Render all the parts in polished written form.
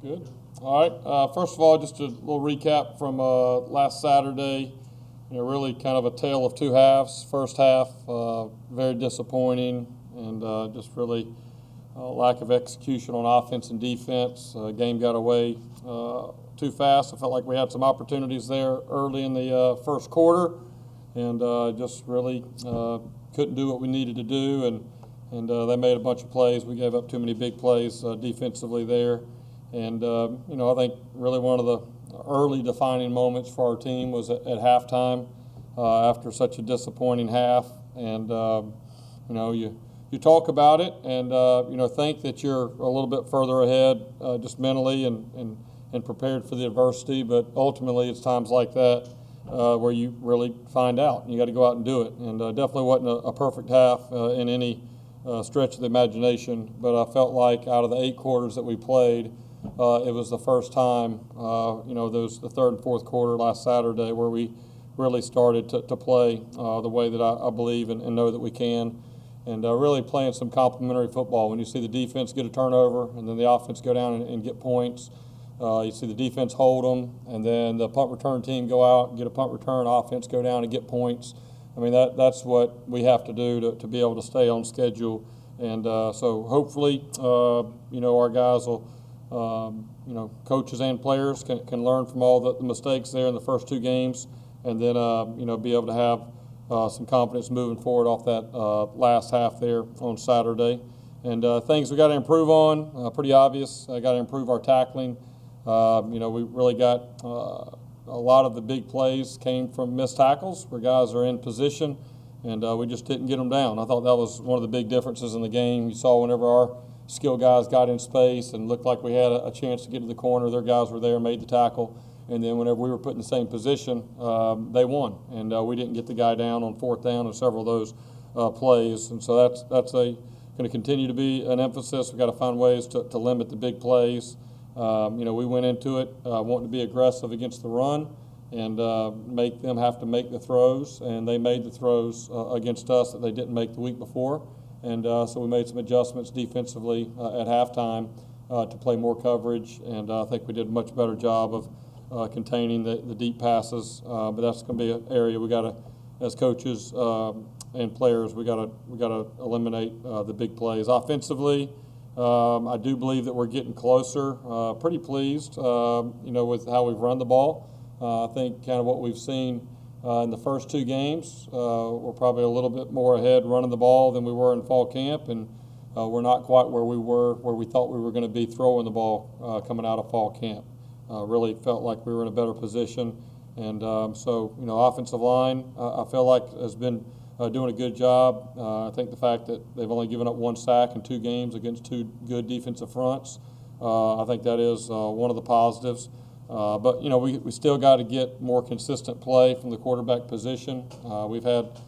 Good. All right. First of all, just a little recap from last Saturday. Really kind of a tale of two halves. First half, very disappointing, and just really lack of execution on offense and defense. Game got away too fast. I felt like we had some opportunities there early in the first quarter, and just really couldn't do what we needed to do. And they made a bunch of plays. We gave up too many big plays defensively there. And, I think really one of the early defining moments for our team was at halftime after such a disappointing half. And, you talk about it and, think that you're a little bit further ahead just mentally and prepared for the adversity. But ultimately, it's times like that where you really find out. You got to go out and do it. And definitely wasn't a perfect half in any stretch of the imagination. But I felt like out of the 8 quarters that we played, it was the first time, the third and fourth quarter last Saturday where we really started to play the way that I believe and know that we can, and really playing some complementary football. When you see the defense get a turnover and then the offense go down and get points, you see the defense hold them, and then the punt return team go out and get a punt return, offense go down and get points. I mean, that's what we have to do to be able to stay on schedule, and so hopefully, our guys will. Coaches and players can learn from all the mistakes there in the first 2 games, and then be able to have some confidence moving forward off that last half there on Saturday. And things we got to improve on, pretty obvious. I got to improve our tackling. We really got a lot of the big plays came from missed tackles where guys are in position, and we just didn't get them down. I thought that was one of the big differences in the game. You saw whenever our skill guys got in space and looked like we had a chance to get to the corner, their guys were there, made the tackle, and then whenever we were put in the same position, they won, and we didn't get the guy down on 4th down and several of those plays, and so that's going to continue to be an emphasis. We've got to find ways to limit the big plays. We went into it wanting to be aggressive against the run and make them have to make the throws, and they made the throws against us that they didn't make the week before. And so we made some adjustments defensively at halftime to play more coverage, and I think we did a much better job of containing the deep passes. But that's going to be an area we got to, as coaches and players, we got to eliminate the big plays. Offensively, I do believe that we're getting closer. Pretty pleased, with how we've run the ball. I think kind of what we've seen. In the first 2 games, we're probably a little bit more ahead running the ball than we were in fall camp, and we're not quite where we thought we were going to be throwing the ball coming out of fall camp. Really felt like we were in a better position, and offensive line, I feel like has been doing a good job. I think the fact that they've only given up 1 sack in 2 games against 2 good defensive fronts, I think that is one of the positives. But we still got to get more consistent play from the quarterback position. We've had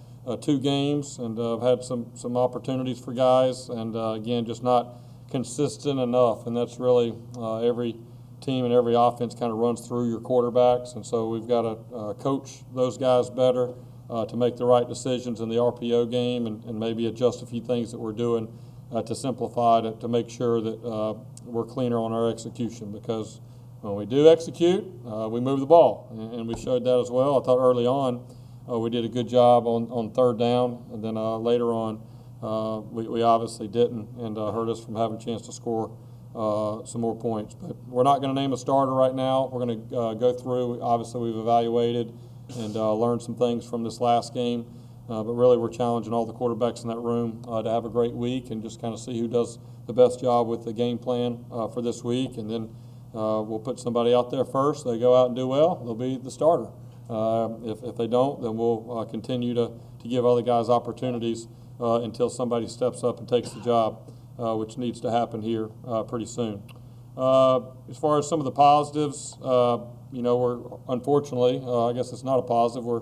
2 games and have had some opportunities for guys, and again, just not consistent enough. And that's really every team and every offense kind of runs through your quarterbacks, and so we've got to coach those guys better to make the right decisions in the RPO game, and maybe adjust a few things that we're doing to simplify to make sure that we're cleaner on our execution, because when we do execute, we move the ball, and we showed that as well. I thought early on we did a good job on 3rd down, and then later on we obviously didn't, and hurt us from having a chance to score some more points. But we're not going to name a starter right now. We're going to go through. Obviously, we've evaluated and learned some things from this last game, but really we're challenging all the quarterbacks in that room to have a great week and just kind of see who does the best job with the game plan for this week, and then we'll put somebody out there first. They go out and do well, they'll be the starter. If they don't, then we'll continue to give other guys opportunities until somebody steps up and takes the job, which needs to happen here pretty soon. As far as some of the positives, we're unfortunately, I guess it's not a positive, we're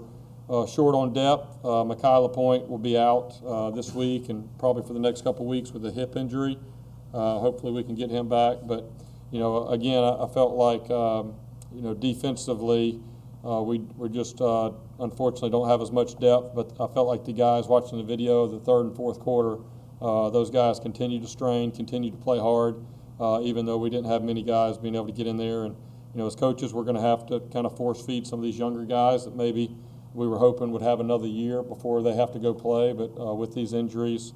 short on depth. Mekhi LaPointe will be out this week and probably for the next couple weeks with a hip injury. Hopefully we can get him back, but again, I felt like, defensively, we just unfortunately don't have as much depth, but I felt like the guys watching the video, the 3rd and 4th quarter, those guys continue to strain, continue to play hard, even though we didn't have many guys being able to get in there. And as coaches, we're going to have to kind of force feed some of these younger guys that maybe we were hoping would have another year before they have to go play. But with these injuries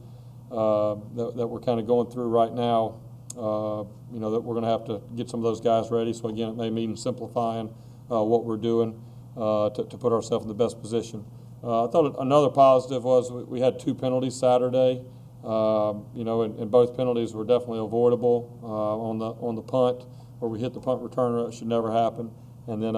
that we're kind of going through right now, that we're going to have to get some of those guys ready. So again, it may mean simplifying what we're doing to put ourselves in the best position. I thought another positive was we had 2 penalties Saturday. And both penalties were definitely avoidable. On the punt, where we hit the punt returner, it should never happen. And then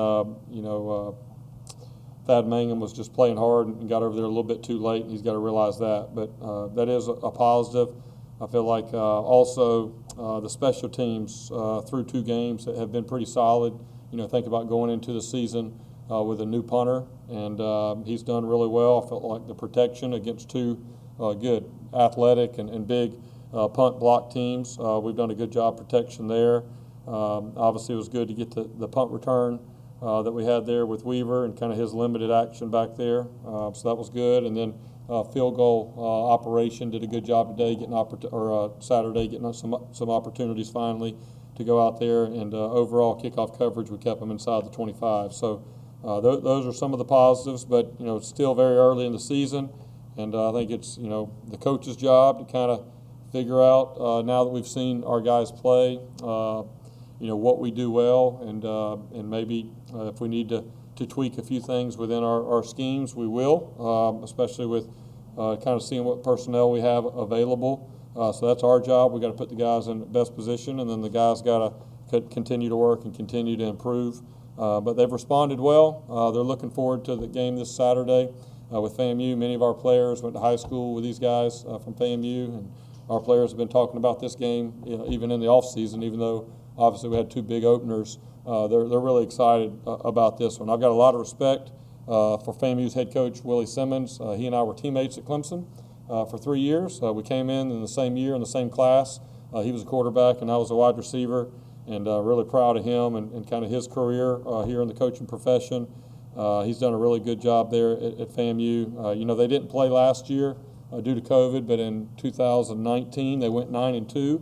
Thad Mangum was just playing hard and got over there a little bit too late, and he's got to realize that. But that is a positive. I feel like also the special teams through 2 games have been pretty solid. Think about going into the season with a new punter, and he's done really well. I felt like the protection against 2 good athletic and big punt block teams, we've done a good job protection there. Obviously, it was good to get the punt return that we had there with Weaver and kind of his limited action back there. So that was good. And then field goal operation did a good job today, Saturday, getting some opportunities finally to go out there. And overall kickoff coverage, we kept them inside the 25. So those are some of the positives, but it's still very early in the season. And I think it's the coach's job to kind of figure out now that we've seen our guys play, what we do well, and maybe if we need to tweak a few things within our schemes, we will, especially with kind of seeing what personnel we have available. So that's our job. We got to put the guys in the best position, and then the guys got to continue to work and continue to improve. But they've responded well. They're looking forward to the game this Saturday with FAMU. Many of our players went to high school with these guys from FAMU, and our players have been talking about this game even in the off season, even though obviously we had 2 big openers. They're really excited about this one. I've got a lot of respect for FAMU's head coach, Willie Simmons. He and I were teammates at Clemson for 3 years. We came in the same year in the same class. He was a quarterback and I was a wide receiver, and really proud of him and kind of his career here in the coaching profession. He's done a really good job there at FAMU. They didn't play last year due to COVID, but in 2019 they went 9-2.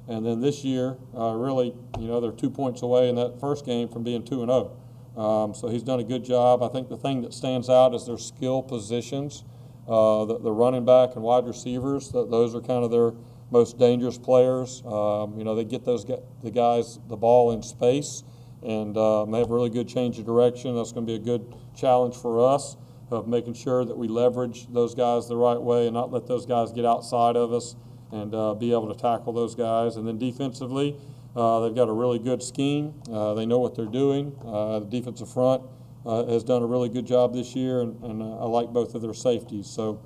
And then this year, really, they're 2 points away in that first game from being 2-0. So he's done a good job. I think the thing that stands out is their skill positions. The running back and wide receivers, those are kind of their most dangerous players. They get the guys the ball in space, and they have a really good change of direction. That's going to be a good challenge for us of making sure that we leverage those guys the right way and not let those guys get outside of us, and be able to tackle those guys. And then defensively, they've got a really good scheme. They know what they're doing. The defensive front has done a really good job this year, and I like both of their safeties. So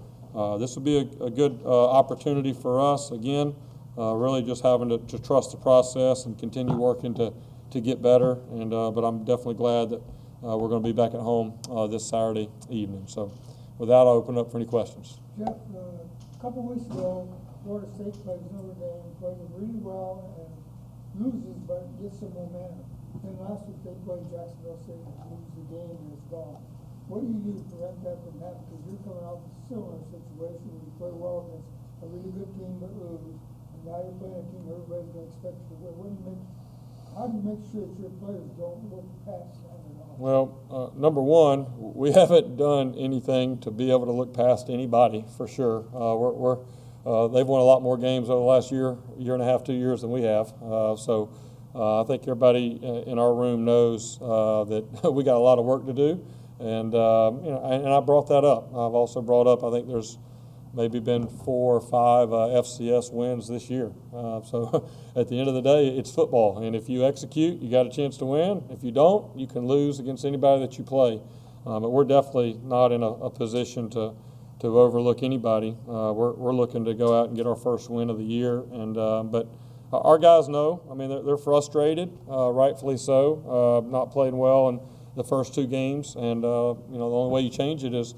this will be a good opportunity for us. Again, really just having to trust the process and continue working to get better. And but I'm definitely glad that we're going to be back at home this Saturday evening. So with that, I'll open up for any questions. Jeff, a couple weeks ago, Florida State plays Notre Dame, plays really well and loses, but gets some momentum. Then last week they played Jacksonville State and lose the game and it's gone. What do you do to prevent that from happening? Because you're coming off a similar situation where you play well against a really good team but lose, and now you're playing a team everybody's going to expect you to win. How do you make sure that your players don't look past that at all? Well, number one, we haven't done anything to be able to look past anybody for sure. They've won a lot more games over the last year and a half, 2 years than we have. So I think everybody in our room knows that we got a lot of work to do. And and I brought that up. I've also brought up, I think there's maybe been 4 or 5 FCS wins this year. So at the end of the day, it's football. And if you execute, you got a chance to win. If you don't, you can lose against anybody that you play. But we're definitely not in a position to overlook anybody. We're looking to go out and get our first win of the year. And but our guys know. I mean, they're frustrated, rightfully so, not playing well in the first 2 games. And the only way you change it is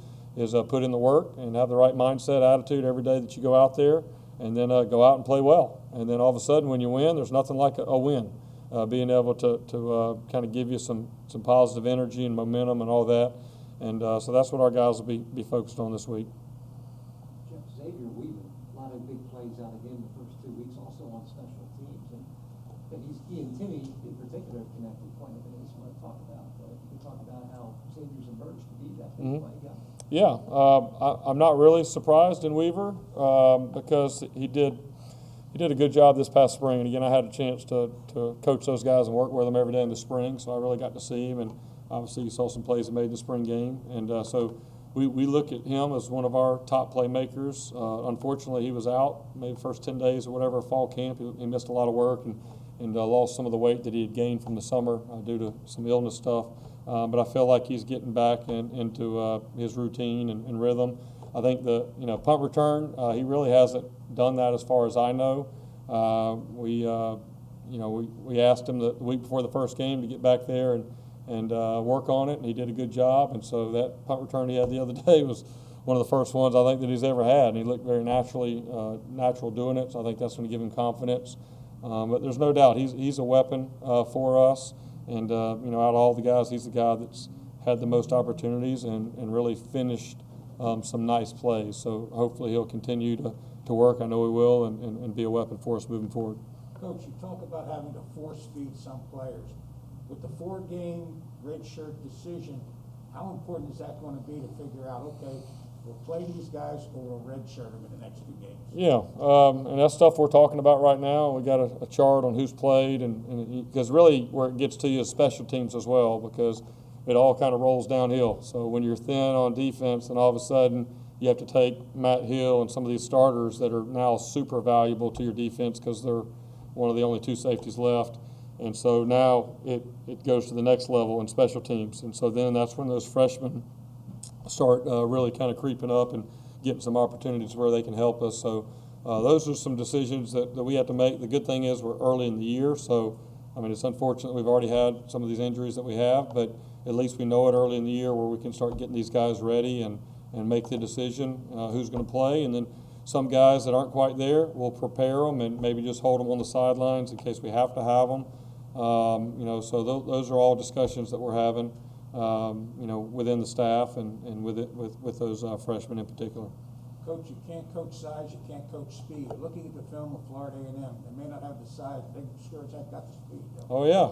put in the work and have the right mindset, attitude every day that you go out there, and then go out and play well. And then all of a sudden, when you win, there's nothing like a win. Being able to kind of give you some positive energy and momentum and all that. And so that's what our guys will be focused on this week. Jeff, Xavier Weaver, a lot of big plays out again the first 2 weeks, also on special teams. And opportunity in particular to connect with point of it is what I talk about. But if you can talk about how Xavier's emerged to be that big play guy. Yeah, I'm not really surprised in Weaver because he did a good job this past spring. And again, I had a chance to coach those guys and work with them every day in the spring, so I really got to see him. And obviously, you saw some plays he made in the spring game. And so we look at him as one of our top playmakers. Unfortunately, he was out maybe the first 10 days or whatever of fall camp. He missed a lot of work and lost some of the weight that he had gained from the summer due to some illness stuff. But I feel like he's getting back into his routine and rhythm. I think the punt return, he really hasn't done that as far as I know. We asked him the week before the first game to get back there and work on it, and he did a good job. And so that punt return he had the other day was one of the first ones I think that he's ever had, and he looked very natural doing it. So I think that's going to give him confidence. But there's no doubt he's a weapon for us. And, out of all the guys, he's the guy that's had the most opportunities and really finished some nice plays. So hopefully he'll continue to work. I know he will and be a weapon for us moving forward. Coach, you talk about having to force feed some players. With the 4-game redshirt decision, how important is that going to be to figure out, okay, we'll play these guys or we'll redshirt them in the next 2 games? Yeah, and that's stuff we're talking about right now. We got a chart on who's played, and because really where it gets to you is special teams as well, because it all kind of rolls downhill. So when you're thin on defense, and all of a sudden you have to take Matt Hill and some of these starters that are now super valuable to your defense because they're one of the only 2 safeties left. And so now it goes to the next level in special teams. And so then that's when those freshmen start really kind of creeping up and getting some opportunities where they can help us. So those are some decisions that we have to make. The good thing is we're early in the year. So, I mean, it's unfortunate we've already had some of these injuries that we have, but at least we know it early in the year where we can start getting these guys ready and make the decision who's going to play. And then some guys that aren't quite there, we'll prepare them and maybe just hold them on the sidelines in case we have to have them. So those are all discussions that we're having, within the staff and with those freshmen in particular. Coach, you can't coach size, you can't coach speed. Looking at the film of Florida A&M, they may not have the size, they sure as heck got the speed, though. Oh yeah,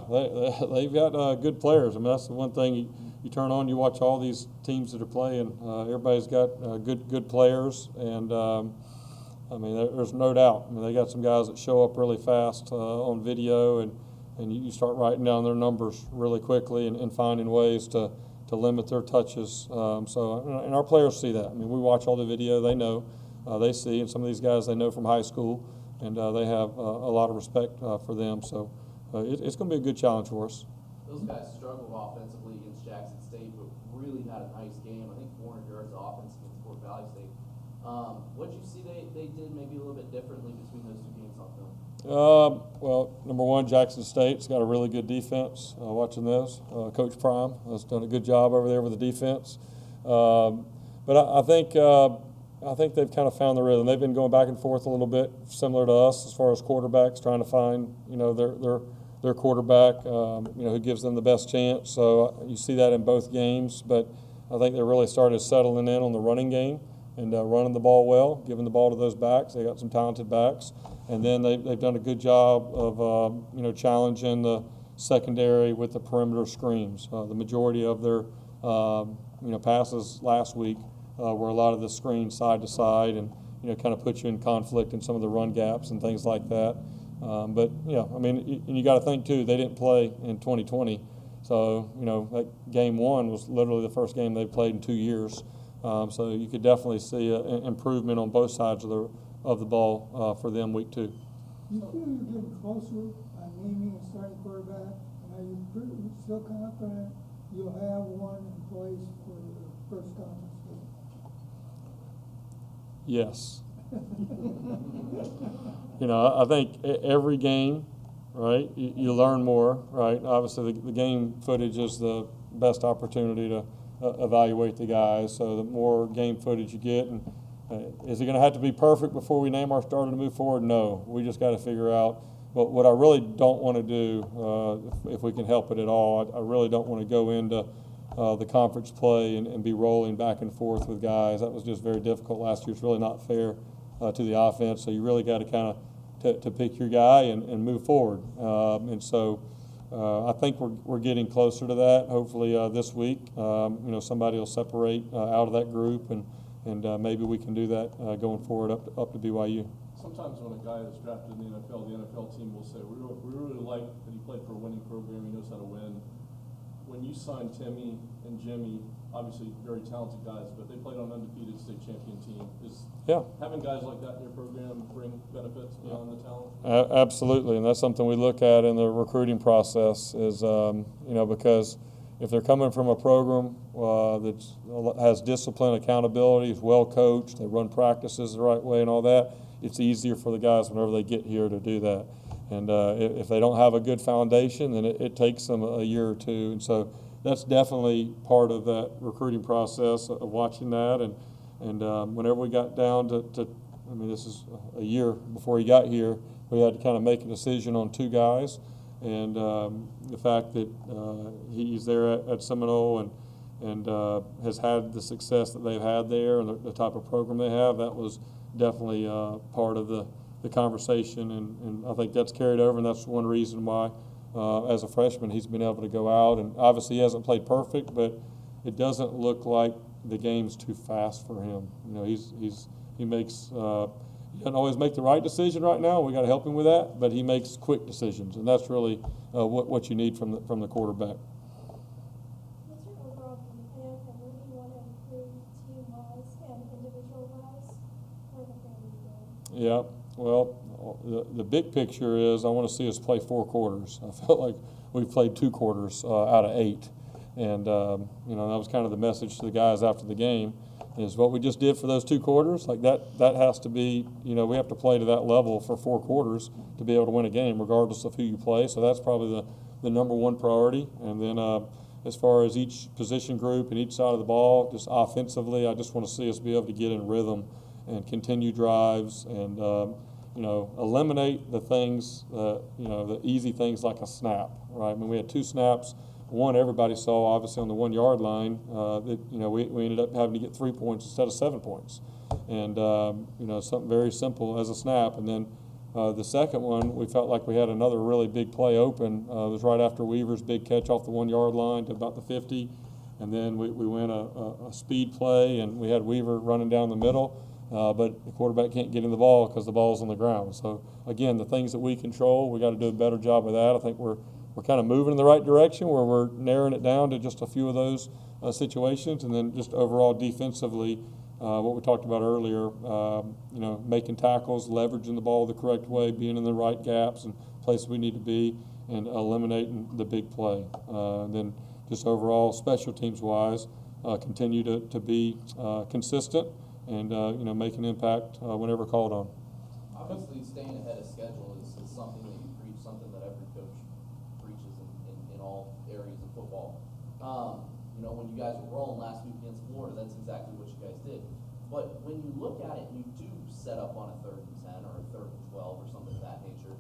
they've got good players. I mean, that's the one thing you turn on, you watch all these teams that are playing. Everybody's got good players, and there's no doubt. I mean, they got some guys that show up really fast on video, and you start writing down their numbers really quickly and finding ways to limit their touches. And our players see that. I mean, we watch all the video. They know, they see, and some of these guys they know from high school, and they have a lot of respect for them. So it's going to be a good challenge for us. Those guys struggled offensively against Jackson State, but really had a nice game. I think 400 yards of offense against Fort Valley State. What did you see they did maybe a little bit differently between those 2 games on film? Well, number one, Jackson State's got a really good defense. Watching this, Coach Prime has done a good job over there with the defense. But I think they've kind of found the rhythm. They've been going back and forth a little bit, similar to us as far as quarterbacks, trying to find their quarterback, who gives them the best chance. So you see that in both games. But I think they really started settling in on the running game and running the ball well, giving the ball to those backs. They got some talented backs. And then they've done a good job of challenging the secondary with the perimeter screens. The majority of their passes last week were a lot of the screens side to side, and kind of put you in conflict in some of the run gaps and things like that. But you got to think too, they didn't play in 2020, so that game 1 was literally the first game they played in 2 years. So you could definitely see an improvement on both sides of the ball for them week 2. You feel you're getting closer on naming a starting quarterback, and are you still confident you'll have one in place for the first conference game? Yes. I think every game, right, you learn more, right? Obviously, the game footage is the best opportunity to evaluate the guys. So the more game footage you get, and is it going to have to be perfect before we name our starter to move forward? No. We just got to figure out. But what I really don't want to do, if we can help it at all, I really don't want to go into the conference play and be rolling back and forth with guys. That was just very difficult last year. It's really not fair to the offense. So you really got to kind of to pick your guy and move forward. And so I think we're getting closer to that. Hopefully this week, somebody will separate out of that group, and maybe we can do that going forward up to BYU. Sometimes when a guy is drafted in the NFL team will say, we really like that he played for a winning program, he knows how to win. When you signed Timmy and Jimmy, obviously very talented guys, but they played on an undefeated state champion team. Is having guys like that in your program bring benefits beyond the talent? Absolutely, and that's something we look at in the recruiting process is, because if they're coming from a program that has discipline, accountability, is well coached, they run practices the right way and all that, it's easier for the guys whenever they get here to do that. And if they don't have a good foundation, then it takes them a year or two. And so that's definitely part of that recruiting process of watching that. And whenever we got down to this is a year before he got here, we had to kind of make a decision on two guys. And the fact that he's there at Seminole and has had the success that they've had there and the type of program they have, that was definitely part of the conversation, and I think that's carried over, and that's one reason why, as a freshman, he's been able to go out, and obviously he hasn't played perfect, but it doesn't look like the game's too fast for him. He makes he doesn't always make the right decision right now. We got to help him with that, but he makes quick decisions, and that's really what you need from the quarterback. What's your overall plan, and where do you want to improve team-wise and individual-wise for the FAMU game? Yeah. Well, the big picture is I want to see us play 4 quarters. I felt like we played 2 quarters out of 8. And, that was kind of the message to the guys after the game is what we just did for those 2 quarters. Like that has to be, we have to play to that level for 4 quarters to be able to win a game regardless of who you play. So that's probably the number one priority. And then as far as each position group and each side of the ball, just offensively, I just want to see us be able to get in rhythm and continue drives and, eliminate the things, the easy things like a snap, right? I mean, we had 2 snaps. One everybody saw, obviously, on the 1 yard line. We ended up having to get 3 points instead of 7 points. And, something very simple as a snap. And then the second one, we felt like we had another really big play open. It was right after Weaver's big catch off the 1 yard line to about the 50. And then we went a speed play, and we had Weaver running down the middle. But the quarterback can't get in the ball because the ball's on the ground. So, again, the things that we control, we got to do a better job of that. I think we're kind of moving in the right direction where we're narrowing it down to just a few of those situations. And then just overall defensively, what we talked about earlier, making tackles, leveraging the ball the correct way, being in the right gaps and places we need to be, and eliminating the big play. And then just overall, special teams-wise, continue to be consistent and make an impact whenever called on. Obviously, staying ahead of schedule is something that you preach, something that every coach preaches in all areas of football. When you guys were rolling last week against Florida, that's exactly what you guys did. But when you look at it and you do set up on a 3rd and 10 or a 3rd and 12 or something of that nature,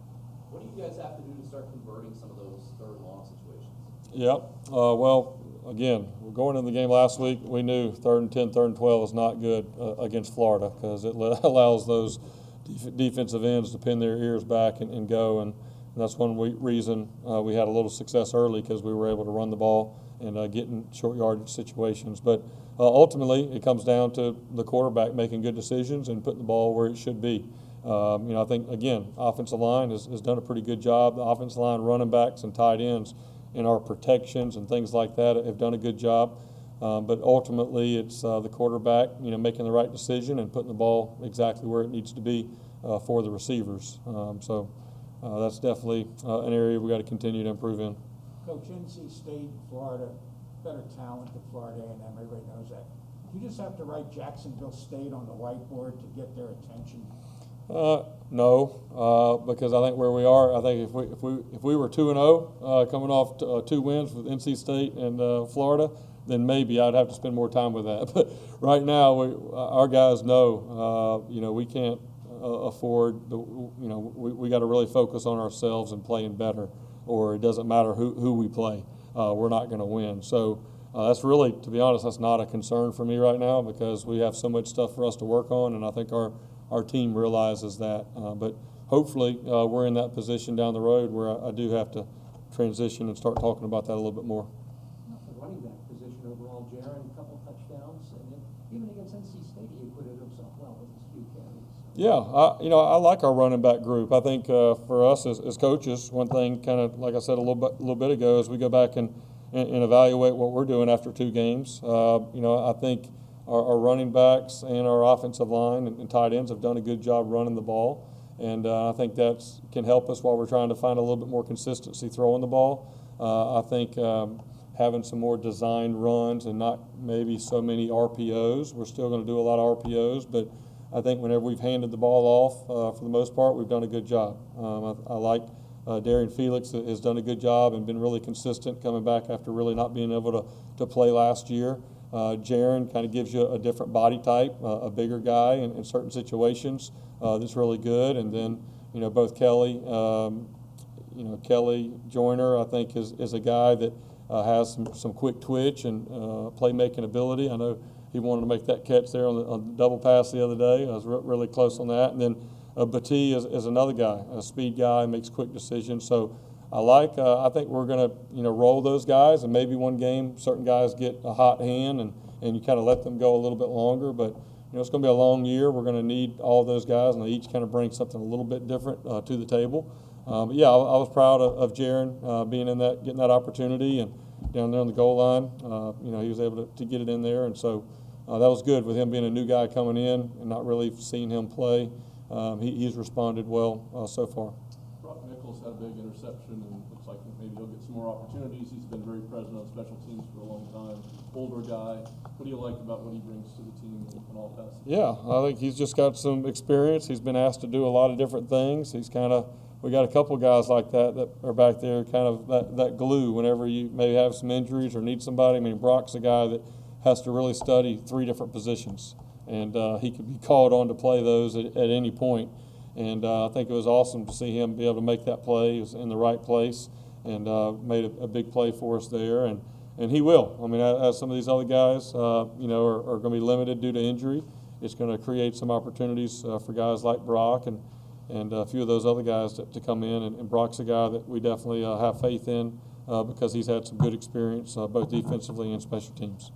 what do you guys have to do to start converting some of those 3rd and long situations? Yep. Well, again, we're going into the game last week. We knew 3rd and 10, 3rd and 12 is not good against Florida because it allows those defensive ends to pin their ears back and go. And that's one reason we had a little success early because we were able to run the ball and get in short yardage situations. But ultimately, it comes down to the quarterback making good decisions and putting the ball where it should be. I think, again, offensive line has done a pretty good job. The offensive line, running backs, and tight ends in our protections and things like that have done a good job. But ultimately, it's the quarterback, making the right decision and putting the ball exactly where it needs to be for the receivers. So that's definitely an area we got to continue to improve in. Coach, NC State, Florida, better talent than Florida A&M. Everybody knows that. You just have to write Jacksonville State on the whiteboard to get their attention. No, because I think where we are, I think if we were 2-0 coming off 2 wins with NC State and Florida, then maybe I'd have to spend more time with that. But right now, our guys know, we can't afford we got to really focus on ourselves and playing better, or it doesn't matter who we play, we're not going to win. So that's really, to be honest, that's not a concern for me right now because we have so much stuff for us to work on, and I think our team realizes that. But hopefully, we're in that position down the road where I do have to transition and start talking about that a little bit more. Not the running back position overall, Jaron, a couple touchdowns, and then even against NC State, he acquitted himself well with his few carries. Yeah, I like our running back group. I think for us as coaches, one thing, kind of like I said a little bit ago, is we go back and evaluate what we're doing after 2 games. I think our running backs and our offensive line and tight ends have done a good job running the ball, and I think that can help us while we're trying to find a little bit more consistency throwing the ball. I think having some more designed runs and not maybe so many RPOs. We're still going to do a lot of RPOs, but I think whenever we've handed the ball off, for the most part, we've done a good job. I like Darian Felix has done a good job and been really consistent coming back after really not being able to play last year. Jaron kind of gives you a different body type, a bigger guy in certain situations that's really good. And then, both Kelly, Kelly Joyner, I think is a guy that has some quick twitch and playmaking ability. I know he wanted to make that catch there on the double pass the other day. I was really close on that. And then Batee is another guy, a speed guy, makes quick decisions. So I think we're going to, roll those guys, and maybe one game certain guys get a hot hand and you kind of let them go a little bit longer. But, it's going to be a long year. We're going to need all those guys, and they each kind of bring something a little bit different to the table. But yeah, I was proud of Jaron being in that, getting that opportunity, and down there on the goal line, he was able to get it in there. And so that was good with him being a new guy coming in and not really seeing him play. He's responded well so far. Brock Nichols had a big interception, and looks like maybe he'll get some more opportunities. He's been very present on special teams for a long time. Older guy. What do you like about what he brings to the team in all facets? Yeah, I think he's just got some experience. He's been asked to do a lot of different things. We got a couple guys like that are back there, kind of that glue whenever you maybe have some injuries or need somebody. I mean, Brock's a guy that has to really study 3 different positions, and he could be called on to play those at any point. And I think it was awesome to see him be able to make that play. He was in the right place and made a big play for us there. And he will. I mean, as some of these other guys, are going to be limited due to injury, it's going to create some opportunities for guys like Brock and a few of those other guys to come in. And Brock's a guy that we definitely have faith in because he's had some good experience both defensively and special teams.